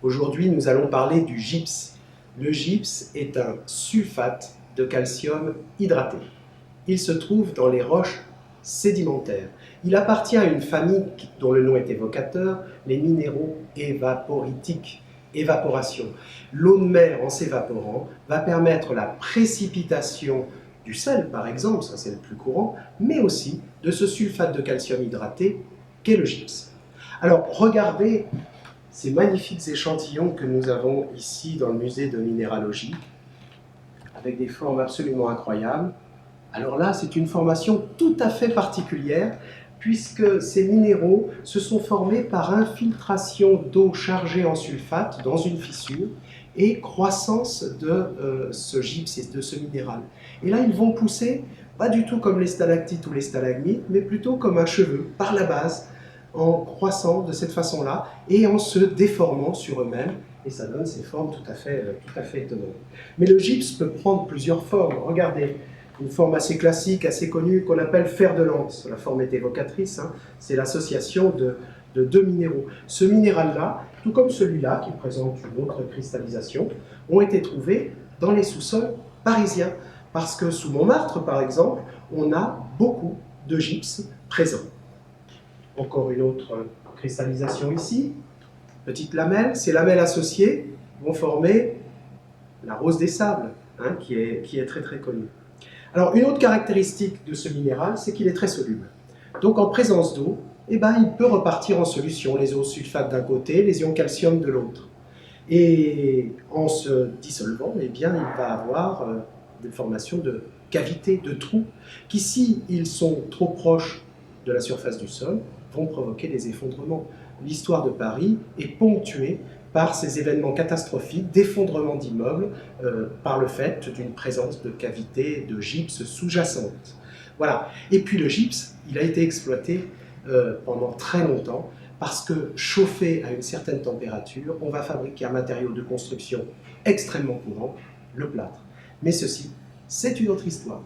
Aujourd'hui, nous allons parler du gypse. Le gypse est un sulfate de calcium hydraté. Il se trouve dans les roches sédimentaires. Il appartient à une famille dont le nom est évocateur, les minéraux évaporitiques. Évaporation. L'eau de mer, en s'évaporant, va permettre la précipitation du sel, par exemple, ça c'est le plus courant, mais aussi de ce sulfate de calcium hydraté qu'est le gypse. Alors, regardez ces magnifiques échantillons que nous avons ici dans le musée de minéralogie, avec des formes absolument incroyables. Alors là, c'est une formation tout à fait particulière, puisque ces minéraux se sont formés par infiltration d'eau chargée en sulfate dans une fissure et croissance de ce gypse et de ce minéral. Et là, ils vont pousser, pas du tout comme les stalactites ou les stalagmites, mais plutôt comme un cheveu, par la base, en croissant de cette façon-là et en se déformant sur eux-mêmes. Et ça donne ces formes tout à fait étonnantes. Mais le gypse peut prendre plusieurs formes. Regardez, une forme assez classique, assez connue, qu'on appelle fer de lance. La forme est évocatrice, hein. C'est l'association de deux minéraux. Ce minéral-là, tout comme celui-là, qui présente une autre cristallisation, ont été trouvés dans les sous-sols parisiens. Parce que sous Montmartre, par exemple, on a beaucoup de gypse présents. Encore une autre cristallisation ici. Petite lamelle. Ces lamelles associées vont former la rose des sables, hein, qui est très très connue. Alors, une autre caractéristique de ce minéral, c'est qu'il est très soluble. Donc, en présence d'eau, il peut repartir en solution, les ions sulfate d'un côté, les ions calcium de l'autre. Et en se dissolvant, il va avoir des formations de cavités, de trous, qui, s'ils sont trop proches de la surface du sol, vont provoquer des effondrements. L'histoire de Paris est ponctuée par ces événements catastrophiques d'effondrement d'immeubles par le fait d'une présence de cavités de gypse sous-jacentes. Voilà. Et puis le gypse, il a été exploité pendant très longtemps parce que chauffé à une certaine température, on va fabriquer un matériau de construction extrêmement courant, le plâtre. Mais ceci, c'est une autre histoire.